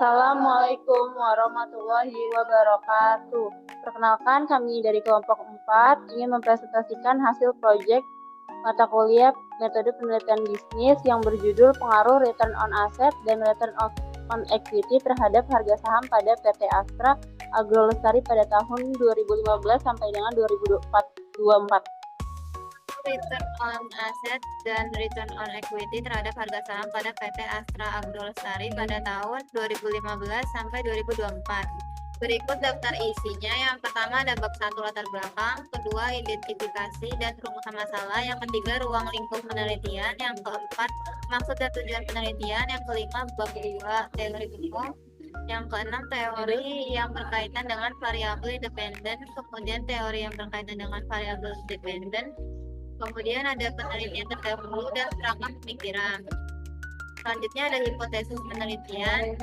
Assalamualaikum warahmatullahi wabarakatuh. Perkenalkan, kami dari kelompok 4 ingin mempresentasikan hasil proyek mata kuliah metode penelitian bisnis yang berjudul pengaruh return on asset dan return on equity terhadap harga saham pada PT Astra Agrolestari pada tahun 2015 sampai dengan 2024. Return on asset dan return on equity terhadap harga saham pada PT Astra Agrolestari pada tahun 2015 sampai 2024. Berikut daftar isinya. Yang pertama ada bab 1 latar belakang, kedua identifikasi dan rumusan masalah, yang ketiga ruang lingkup penelitian, yang keempat maksud dan tujuan penelitian, yang kelima bab 2 teori umum, yang keenam teori yang berkaitan dengan variabel independen, kemudian teori yang berkaitan dengan variabel dependen. Kemudian ada penelitian terdahulu dan kerangka pemikiran. Selanjutnya ada hipotesis penelitian.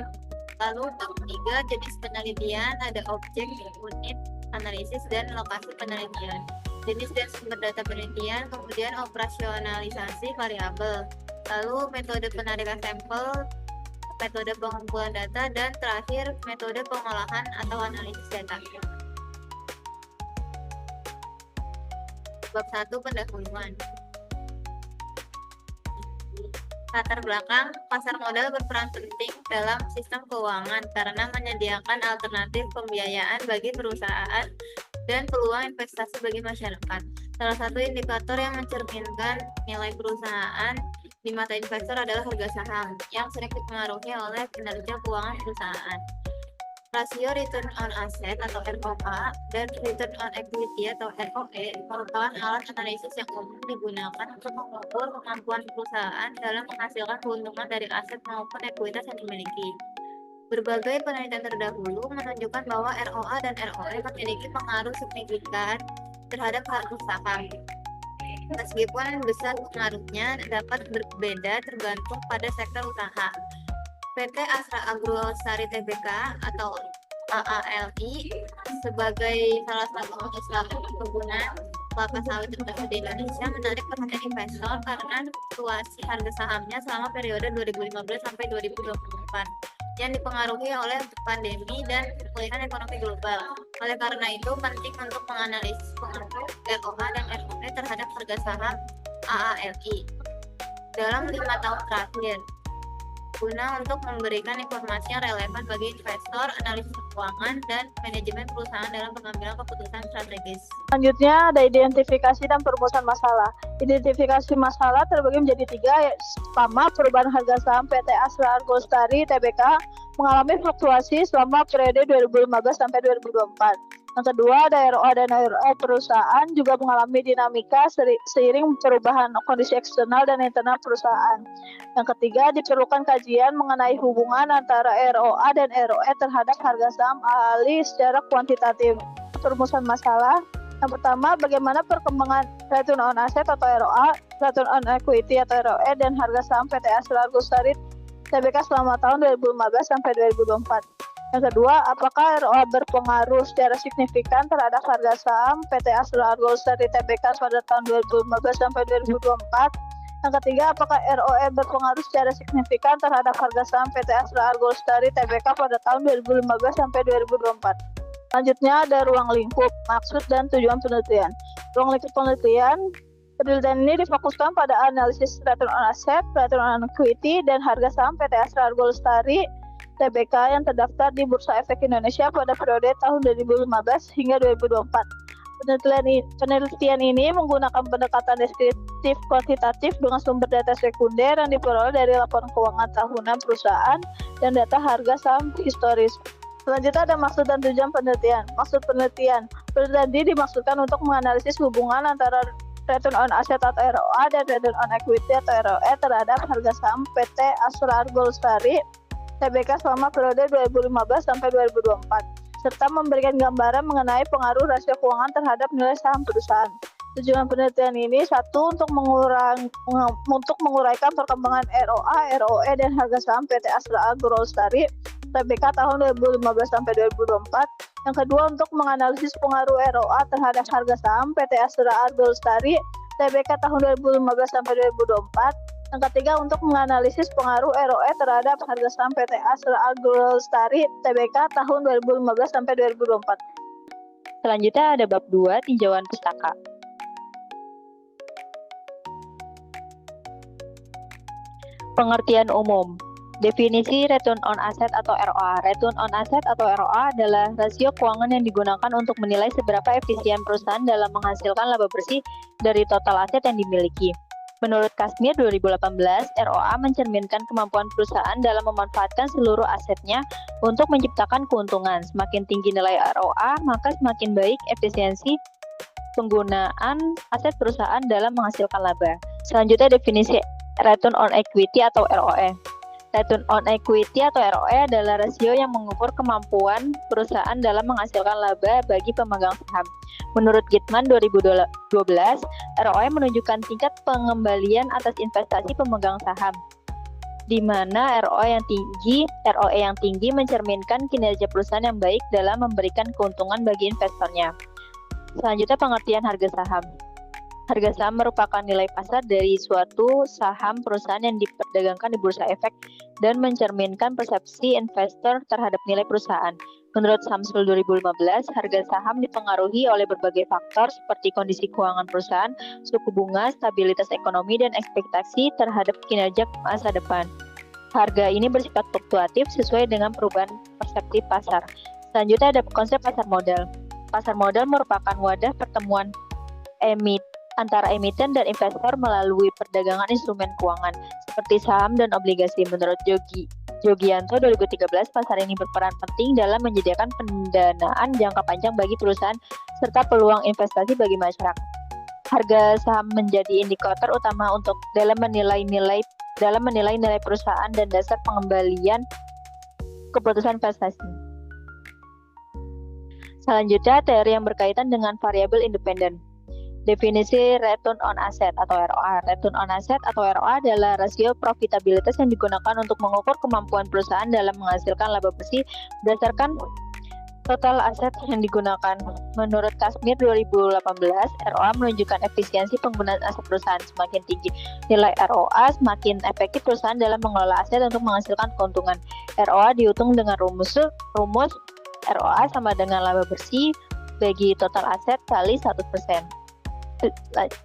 Lalu bab 3 jenis penelitian, ada objek, unit, analisis, dan lokasi penelitian. Jenis dan sumber data penelitian, kemudian operasionalisasi variabel. Lalu metode penarikan sampel, metode pengumpulan data, dan terakhir metode pengolahan atau analisis data. Bab 1 pendahuluan. Latar belakang, pasar modal berperan penting dalam sistem keuangan karena menyediakan alternatif pembiayaan bagi perusahaan dan peluang investasi bagi masyarakat. Salah satu indikator yang mencerminkan nilai perusahaan di mata investor adalah harga saham, yang sering dipengaruhi oleh kinerja keuangan perusahaan. Rasio return on asset atau ROA dan return on equity atau ROE merupakan alat analisis yang umum digunakan untuk mengukur kemampuan perusahaan dalam menghasilkan keuntungan dari aset maupun ekuitas yang dimiliki. Berbagai penelitian terdahulu menunjukkan bahwa ROA dan ROE memiliki pengaruh signifikan terhadap harga saham. Meskipun besar pengaruhnya dapat berbeda tergantung pada sektor usaha. PT Astra Agrolestari Tbk atau AALI sebagai salah satu usaha perkebunan kelapa sawit terbesar di Indonesia menarik perhatian investor karena fluktuasi harga sahamnya selama periode 2015 sampai 2024 yang dipengaruhi oleh pandemi dan pemulihan ekonomi global. Oleh karena itu, penting untuk menganalisis pengaruh ROA dan ROE terhadap harga saham AALI dalam 5 tahun terakhir, guna untuk memberikan informasi yang relevan bagi investor, analisis keuangan, dan manajemen perusahaan dalam pengambilan keputusan strategis. Selanjutnya ada identifikasi dan perumusan masalah. Identifikasi masalah terbagi menjadi 3. Pertama, perubahan harga saham PT Astra Agrolestari Tbk mengalami fluktuasi selama periode 2015 sampai 2024. Yang kedua, ada ROA dan ROE perusahaan juga mengalami dinamika seiring perubahan kondisi eksternal dan internal perusahaan. Yang ketiga, diperlukan kajian mengenai hubungan antara ROA dan ROE terhadap harga saham AALI secara kuantitatif. Perumusan masalah. Yang pertama, bagaimana perkembangan return on asset atau ROA, return on equity atau ROE, dan harga saham PT Astra Agrolestari Tbk selama tahun 2015 sampai 2024. Yang kedua, apakah ROA berpengaruh secara signifikan terhadap harga saham PT Astra Agrolestari Tbk pada tahun 2015 sampai 2024? Yang ketiga, apakah ROE berpengaruh secara signifikan terhadap harga saham PT Astra Agrolestari Tbk pada tahun 2015 sampai 2024? Selanjutnya ada ruang lingkup, maksud dan tujuan penelitian. Ruang lingkup penelitian ini difokuskan pada analisis return on asset, return on equity, dan harga saham PT Astra Agrolestari Tbk yang terdaftar di Bursa Efek Indonesia pada periode tahun 2015 hingga 2024. Penelitian ini menggunakan pendekatan deskriptif kuantitatif dengan sumber data sekunder yang diperoleh dari laporan keuangan tahunan perusahaan dan data harga saham historis. Selanjutnya ada maksud dan tujuan penelitian. Maksud penelitian ini dimaksudkan untuk menganalisis hubungan antara return on asset atau ROA dan return on equity atau ROE terhadap harga saham PT Astra Agrolestari Tbk selama periode 2015 sampai 2024, serta memberikan gambaran mengenai pengaruh rasio keuangan terhadap nilai saham perusahaan. Tujuan penelitian ini satu, untuk menguraikan perkembangan ROA, ROE, dan harga saham PT Astra Agrolestari Tbk tahun 2015 sampai 2024. Yang kedua, untuk menganalisis pengaruh ROA terhadap harga saham PT Astra Agrolestari Tbk tahun 2015 sampai 2024. Yang ketiga, untuk menganalisis pengaruh ROE terhadap harga saham PT Astra Agrolestari Tbk tahun 2015 sampai 2024. Selanjutnya ada bab 2, tinjauan pustaka. Pengertian umum. Definisi return on asset atau ROA. Return on asset atau ROA adalah rasio keuangan yang digunakan untuk menilai seberapa efisien perusahaan dalam menghasilkan laba bersih dari total aset yang dimiliki. Menurut Kasmir 2018, ROA mencerminkan kemampuan perusahaan dalam memanfaatkan seluruh asetnya untuk menciptakan keuntungan. Semakin tinggi nilai ROA, maka semakin baik efisiensi penggunaan aset perusahaan dalam menghasilkan laba. Selanjutnya definisi return on equity atau ROE. Return on equity atau ROE adalah rasio yang mengukur kemampuan perusahaan dalam menghasilkan laba bagi pemegang saham. Menurut Gitman 2012, ROE menunjukkan tingkat pengembalian atas investasi pemegang saham, di mana ROE yang tinggi mencerminkan kinerja perusahaan yang baik dalam memberikan keuntungan bagi investornya. Selanjutnya pengertian harga saham. Harga saham merupakan nilai pasar dari suatu saham perusahaan yang diperdagangkan di Bursa Efek dan mencerminkan persepsi investor terhadap nilai perusahaan. Menurut Samsul 2015, harga saham dipengaruhi oleh berbagai faktor seperti kondisi keuangan perusahaan, suku bunga, stabilitas ekonomi, dan ekspektasi terhadap kinerja masa depan. Harga ini bersifat fluktuatif sesuai dengan perubahan persepsi pasar. Selanjutnya ada konsep pasar modal. Pasar modal merupakan wadah pertemuan antara emiten dan investor melalui perdagangan instrumen keuangan seperti saham dan obligasi. Menurut Jogianto 2013, pasar ini berperan penting dalam menyediakan pendanaan jangka panjang bagi perusahaan serta peluang investasi bagi masyarakat. Harga saham menjadi indikator utama untuk dalam menilai nilai perusahaan dan dasar pengembalian keputusan investasi. Selanjutnya, teori yang berkaitan dengan variabel independen. Definisi return on asset atau ROA. Return on asset atau ROA adalah rasio profitabilitas yang digunakan untuk mengukur kemampuan perusahaan dalam menghasilkan laba bersih berdasarkan total aset yang digunakan. Menurut Kasmir 2018, ROA menunjukkan efisiensi penggunaan aset perusahaan. Semakin tinggi nilai ROA, semakin efektif perusahaan dalam mengelola aset untuk menghasilkan keuntungan. ROA dihitung dengan rumus ROA sama dengan laba bersih bagi total aset kali 1%.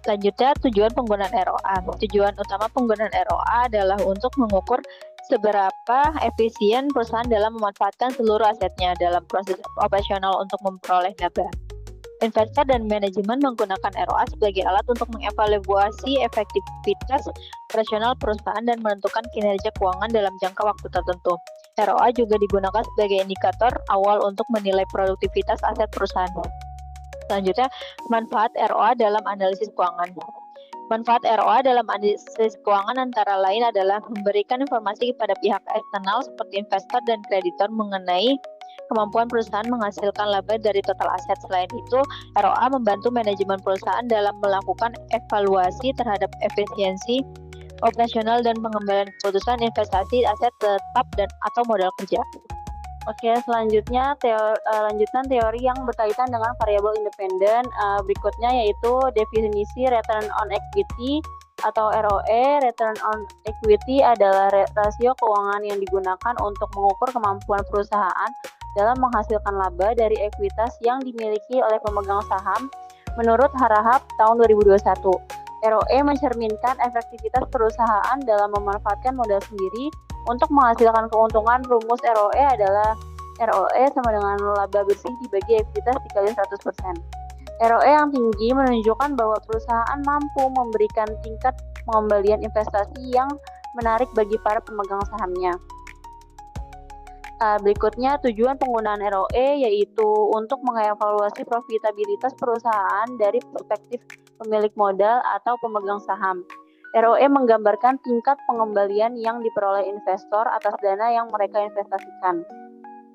Selanjutnya, tujuan penggunaan ROA. Tujuan utama penggunaan ROA adalah untuk mengukur seberapa efisien perusahaan dalam memanfaatkan seluruh asetnya dalam proses operasional untuk memperoleh laba. Investor dan manajemen menggunakan ROA sebagai alat untuk mengevaluasi efektivitas operasional perusahaan dan menentukan kinerja keuangan dalam jangka waktu tertentu. ROA juga digunakan sebagai indikator awal untuk menilai produktivitas aset perusahaan. Selanjutnya, manfaat ROA dalam analisis keuangan. Manfaat ROA dalam analisis keuangan antara lain adalah memberikan informasi kepada pihak eksternal seperti investor dan kreditor mengenai kemampuan perusahaan menghasilkan laba dari total aset. Selain itu, ROA membantu manajemen perusahaan dalam melakukan evaluasi terhadap efisiensi operasional dan pengembalian keputusan investasi aset tetap dan atau modal kerja. Oke, selanjutnya lanjutan teori yang berkaitan dengan variabel independen berikutnya yaitu definisi return on equity atau ROE. Return on equity adalah rasio keuangan yang digunakan untuk mengukur kemampuan perusahaan dalam menghasilkan laba dari ekuitas yang dimiliki oleh pemegang saham menurut Harahap tahun 2021. ROE mencerminkan efektivitas perusahaan dalam memanfaatkan modal sendiri untuk menghasilkan keuntungan. Rumus ROE adalah ROE sama dengan laba bersih dibagi ekuitas dikali 100%. ROE yang tinggi menunjukkan bahwa perusahaan mampu memberikan tingkat pengembalian investasi yang menarik bagi para pemegang sahamnya. Berikutnya, tujuan penggunaan ROE yaitu untuk mengevaluasi profitabilitas perusahaan dari perspektif pemilik modal atau pemegang saham. ROE menggambarkan tingkat pengembalian yang diperoleh investor atas dana yang mereka investasikan.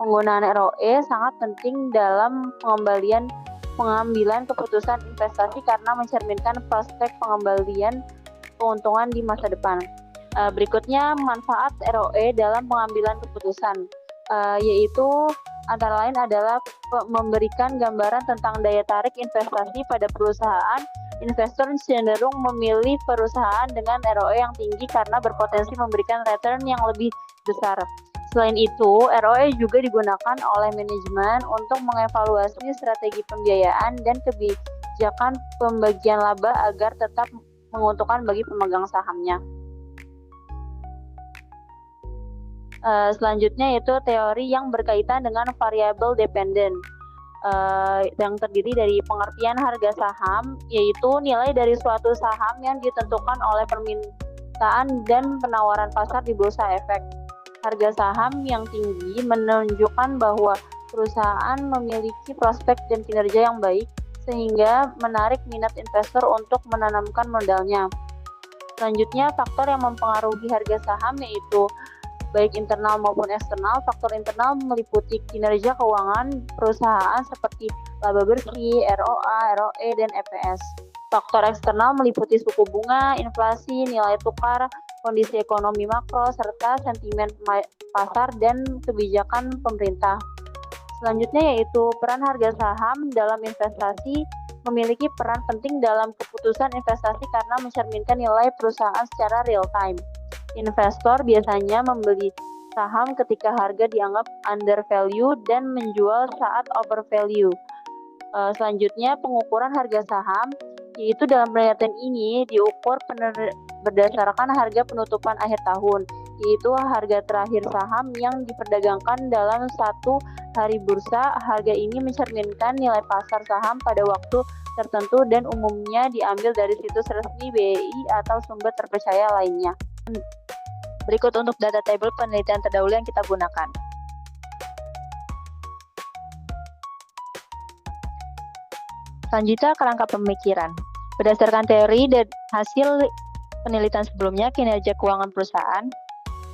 Penggunaan ROE sangat penting dalam pengambilan keputusan investasi karena mencerminkan prospek pengembalian keuntungan di masa depan. Berikutnya, manfaat ROE dalam pengambilan keputusan, yaitu antara lain adalah memberikan gambaran tentang daya tarik investasi pada perusahaan. Investor cenderung memilih perusahaan dengan ROE yang tinggi karena berpotensi memberikan return yang lebih besar. Selain itu, ROE juga digunakan oleh manajemen untuk mengevaluasi strategi pembiayaan dan kebijakan pembagian laba agar tetap menguntungkan bagi pemegang sahamnya. Selanjutnya yaitu teori yang berkaitan dengan variable dependent, yang terdiri dari pengertian harga saham, yaitu nilai dari suatu saham yang ditentukan oleh permintaan dan penawaran pasar di bursa efek. Harga saham yang tinggi menunjukkan bahwa perusahaan memiliki prospek dan kinerja yang baik, sehingga menarik minat investor untuk menanamkan modalnya. Selanjutnya, faktor yang mempengaruhi harga saham yaitu baik internal maupun eksternal. Faktor internal meliputi kinerja keuangan perusahaan seperti laba bersih, ROA, ROE, dan EPS. Faktor eksternal meliputi suku bunga, inflasi, nilai tukar, kondisi ekonomi makro, serta sentimen pasar dan kebijakan pemerintah. Selanjutnya yaitu peran harga saham dalam investasi memiliki peran penting dalam keputusan investasi karena mencerminkan nilai perusahaan secara real time. Investor biasanya membeli saham ketika harga dianggap undervalue dan menjual saat overvalue. Selanjutnya pengukuran harga saham, yaitu dalam penelitian ini diukur berdasarkan harga penutupan akhir tahun, yaitu harga terakhir saham yang diperdagangkan dalam satu hari bursa. Harga ini mencerminkan nilai pasar saham pada waktu tertentu dan umumnya diambil dari situs resmi BI atau sumber terpercaya lainnya. Berikut untuk data table penelitian terdahulu yang kita gunakan. Selanjutnya, kerangka pemikiran. Berdasarkan teori dan hasil penelitian sebelumnya, kinerja keuangan perusahaan,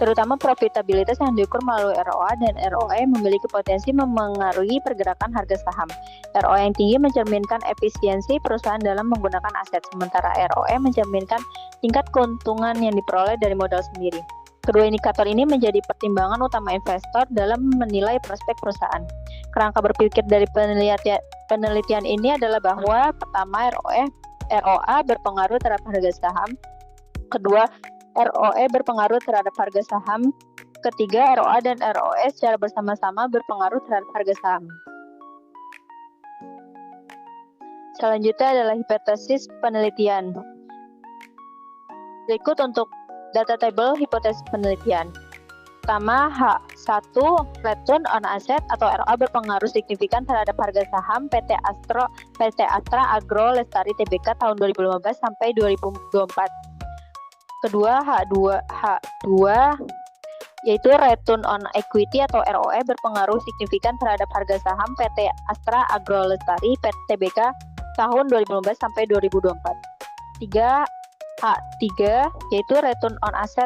terutama profitabilitas yang diukur melalui ROA dan ROE, memiliki potensi memengaruhi pergerakan harga saham. ROA yang tinggi mencerminkan efisiensi perusahaan dalam menggunakan aset, sementara ROE mencerminkan tingkat keuntungan yang diperoleh dari modal sendiri. Kedua indikator ini menjadi pertimbangan utama investor dalam menilai prospek perusahaan. Kerangka berpikir dari penelitian ini adalah bahwa pertama, ROA berpengaruh terhadap harga saham. Kedua, ROE berpengaruh terhadap harga saham. Ketiga, ROA dan ROE secara bersama-sama berpengaruh terhadap harga saham. Selanjutnya adalah hipotesis penelitian. Berikut untuk data table hipotesis penelitian. Pertama, H1, return on asset atau ROA berpengaruh signifikan terhadap harga saham PT Astra Agro Lestari Tbk tahun 2015 sampai 2024. Kedua, H2 yaitu return on equity atau ROE berpengaruh signifikan terhadap harga saham PT Astra Agro Lestari Tbk tahun 2015 sampai 2024. 3, H3 yaitu return on asset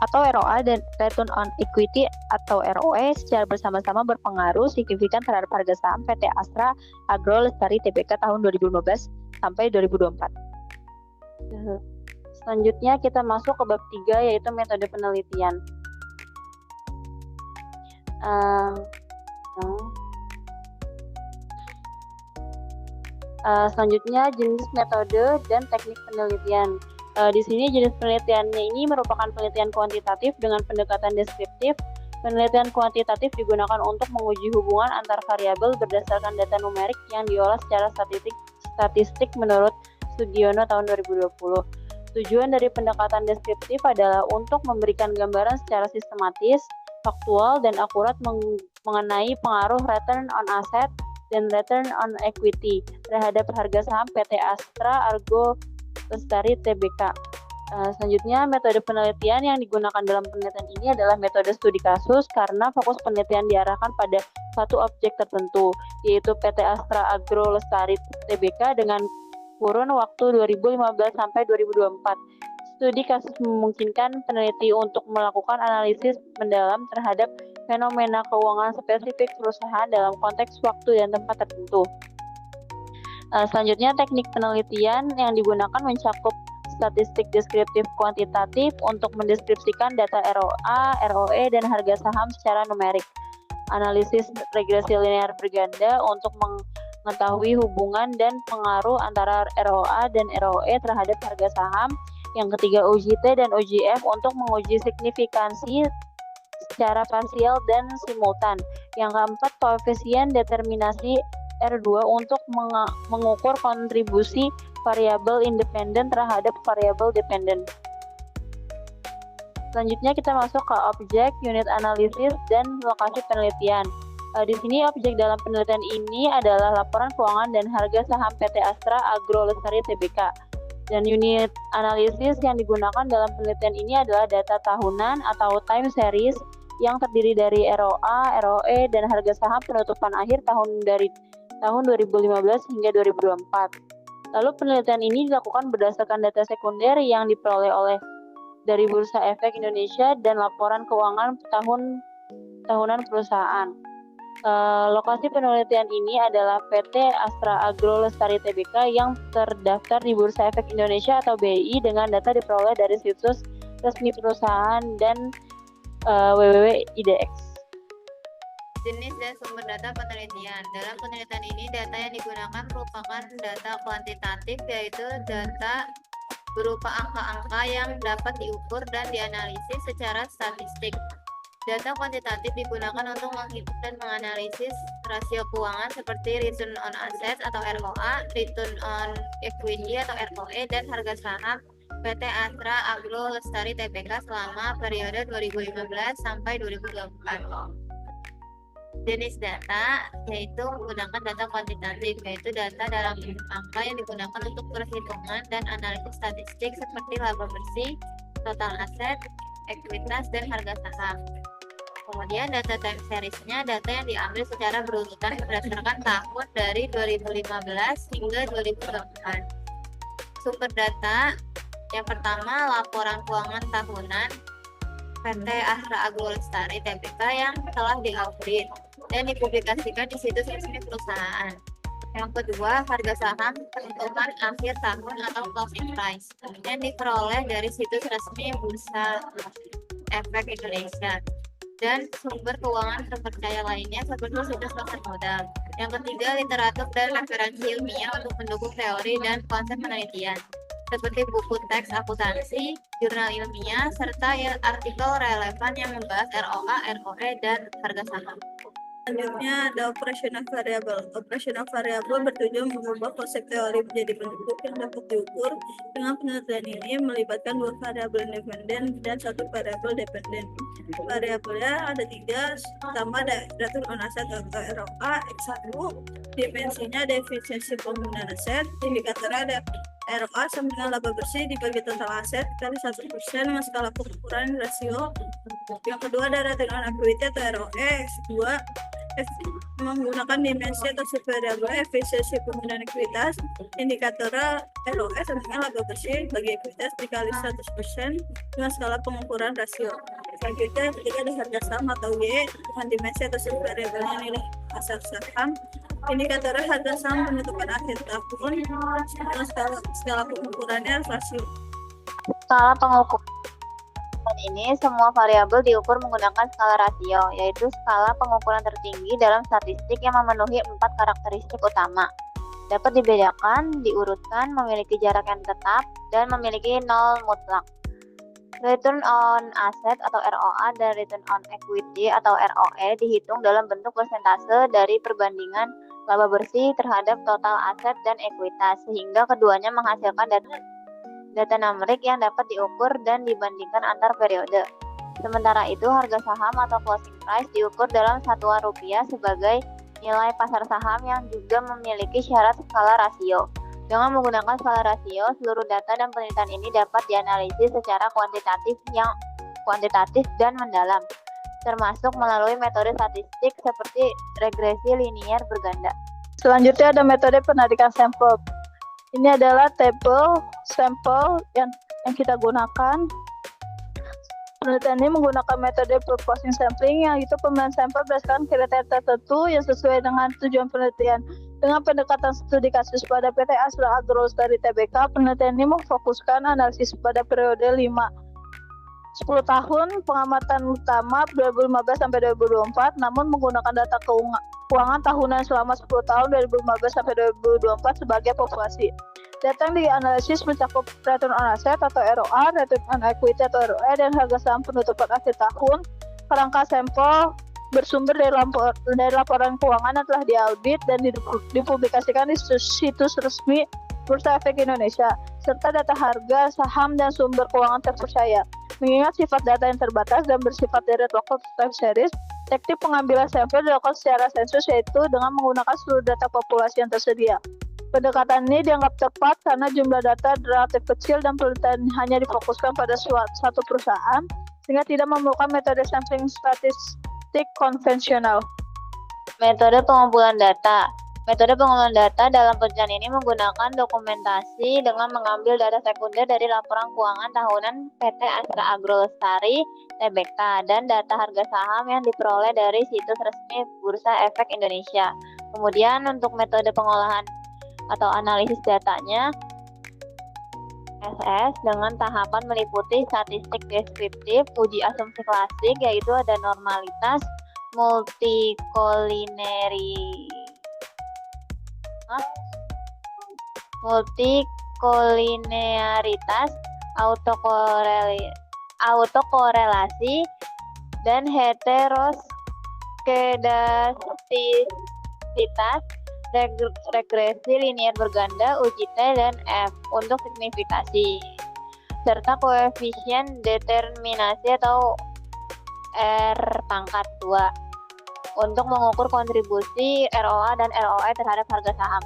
atau ROA dan return on equity atau ROE secara bersama-sama berpengaruh signifikan terhadap harga saham PT Astra Agro Lestari Tbk tahun 2015 sampai 2024. Selanjutnya kita masuk ke bab 3 yaitu metode penelitian. Selanjutnya jenis metode dan teknik penelitian. Di sini jenis penelitiannya ini merupakan penelitian kuantitatif dengan pendekatan deskriptif. Penelitian kuantitatif digunakan untuk menguji hubungan antar variabel berdasarkan data numerik yang diolah secara statistik menurut Sugiono tahun 2020. Tujuan dari pendekatan deskriptif adalah untuk memberikan gambaran secara sistematis, faktual, dan akurat mengenai pengaruh return on asset dan return on equity terhadap harga saham PT Astra Agro Lestari Tbk. Selanjutnya, metode penelitian yang digunakan dalam penelitian ini adalah metode studi kasus karena fokus penelitian diarahkan pada satu objek tertentu, yaitu PT Astra Agro Lestari Tbk dengan kurun waktu 2015 sampai 2024. Studi kasus memungkinkan peneliti untuk melakukan analisis mendalam terhadap fenomena keuangan spesifik perusahaan dalam konteks waktu dan tempat tertentu. Selanjutnya, teknik penelitian yang digunakan mencakup statistik deskriptif kuantitatif untuk mendeskripsikan data ROA, ROE, dan harga saham secara numerik. analisis regresi linear berganda untuk mengetahui hubungan dan pengaruh antara ROA dan ROE terhadap harga saham. Yang ketiga, uji T dan uji F untuk menguji signifikansi secara parsial dan simultan. Yang keempat, koefisien determinasi R2 untuk mengukur kontribusi variabel independen terhadap variabel dependen. Selanjutnya kita masuk ke objek, unit analisis, dan lokasi penelitian. Di sini objek dalam penelitian ini adalah laporan keuangan dan harga saham PT Astra Agro Lestari Tbk. Dan unit analisis yang digunakan dalam penelitian ini adalah data tahunan atau time series yang terdiri dari ROA, ROE, dan harga saham penutupan akhir dari tahun 2015 hingga 2024. Lalu penelitian ini dilakukan berdasarkan data sekunder yang diperoleh dari Bursa Efek Indonesia dan laporan keuangan tahunan perusahaan. Lokasi penelitian ini adalah PT Astra Agro Lestari Tbk yang terdaftar di Bursa Efek Indonesia atau BI dengan data diperoleh dari situs resmi perusahaan dan www.idx. Jenis dan sumber data penelitian. Dalam penelitian ini, data yang digunakan merupakan data kuantitatif, yaitu data berupa angka-angka yang dapat diukur dan dianalisis secara statistik. Data kuantitatif digunakan untuk menghitung dan menganalisis rasio keuangan seperti return on asset atau ROA, return on equity atau ROE, dan harga saham PT Astra Agro Lestari Tbk selama periode 2015 sampai 2024. Jenis data yaitu menggunakan data kuantitatif, yaitu data dalam bentuk angka yang digunakan untuk perhitungan dan analisis statistik seperti laba bersih, total aset, ekuitas, dan harga saham. Kemudian data time series-nya data yang diambil secara berurutan berdasarkan tahun dari 2015 hingga 2024. Sumber data yang pertama, laporan keuangan tahunan PT Astra Agro Lestari Tbk yang telah diaudit dan dipublikasikan di situs resmi perusahaan. Yang kedua, harga saham penutupan akhir tahun atau closing price yang diperoleh dari situs resmi Bursa Efek Indonesia. Dan sumber keuangan terpercaya lainnya seperti situs pasar modal. Yang ketiga, literatur dan referensi ilmiah untuk mendukung teori dan konsep penelitian, seperti buku teks akuntansi, jurnal ilmiah, serta artikel relevan yang membahas ROA, ROE, dan harga saham. Selanjutnya ada operational variable. Operational variable bertujuan mengubah konsep teori menjadi bentuk yang dapat diukur. Dengan penelitian ini melibatkan dua variabel independen dan satu variabel dependen. Variabelnya ada tiga, pertama ada return on asset atau ROA X1, dimensinya ada efisiensi penggunaan aset, indikatornya ada ROA sama dengan laba bersih dibagi total aset kali 1% dengan skala pengukuran rasio. Yang kedua ada return on equity atau ROE X2, menggunakan dimensi atau subvariabel efisiensi penggunaan ekuitas, indikatornya ROE sama dengan laba bersih bagi ekuitas dikali 100% dengan skala pengukuran rasio. Selanjutnya yang ketiga ada harga saham atau Y dengan dimensi atau subvariabelnya nilai pasar saham, indikatornya harga saham penutupan akhir tahun dengan skala pengukurannya rasio. Skala pengukuran ini semua variabel diukur menggunakan skala rasio, yaitu skala pengukuran tertinggi dalam statistik yang memenuhi 4 karakteristik utama. Dapat dibedakan, diurutkan, memiliki jarak yang tetap, dan memiliki nol mutlak. Return on asset atau ROA dan return on equity atau ROE dihitung dalam bentuk persentase dari perbandingan laba bersih terhadap total aset dan ekuitas, sehingga keduanya menghasilkan data numerik yang dapat diukur dan dibandingkan antar periode. Sementara itu, harga saham atau closing price diukur dalam satuan rupiah sebagai nilai pasar saham yang juga memiliki syarat skala rasio. Dengan menggunakan skala rasio, seluruh data dan penelitian ini dapat dianalisis secara kuantitatif dan mendalam, termasuk melalui metode statistik seperti regresi linier berganda. Selanjutnya ada metode penarikan sampel. Ini adalah tabel sampel yang kita gunakan. Penelitian ini menggunakan metode proportion sampling, yang itu pemilihan sampel berdasarkan kriteria tertentu yang sesuai dengan tujuan penelitian. Dengan pendekatan studi kasus pada PT Astra Agro Lestari Tbk, penelitian ini memfokuskan analisis pada periode 5 10 tahun pengamatan utama 2015 sampai 2024, namun menggunakan data keuangan tahunan selama 10 tahun 2015 sampai 2024 sebagai populasi. Data yang dianalisis mencakup return on asset atau ROA, return on equity atau ROE, dan harga saham penutupan akhir tahun. Kerangka sampel bersumber dari laporan keuangan yang telah diaudit dan dipublikasikan di situs resmi Bursa Efek Indonesia, serta data harga saham dan sumber keuangan terpercaya. Mengingat sifat data yang terbatas dan bersifat direct local time series, teknik pengambilan sampel dilakukan secara sensus, yaitu dengan menggunakan seluruh data populasi yang tersedia. Pendekatan ini dianggap tepat karena jumlah data relatif kecil dan penelitian hanya difokuskan pada satu perusahaan, sehingga tidak memerlukan metode sampling statistik konvensional. Metode pengumpulan data. Metode pengumpulan data dalam penelitian ini menggunakan dokumentasi dengan mengambil data sekunder dari laporan keuangan tahunan PT Astra Agro Lestari Tbk dan data harga saham yang diperoleh dari situs resmi Bursa Efek Indonesia. Kemudian untuk metode pengolahan atau analisis datanya, SS dengan tahapan meliputi statistik deskriptif, uji asumsi klasik, yaitu ada normalitas, multikolinearitas, autokorelasi, dan heteroskedastisitas, regresi linier berganda, uji T dan F untuk signifikasi, serta koefisien determinasi atau R⁻² untuk mengukur kontribusi ROA dan ROE terhadap harga saham.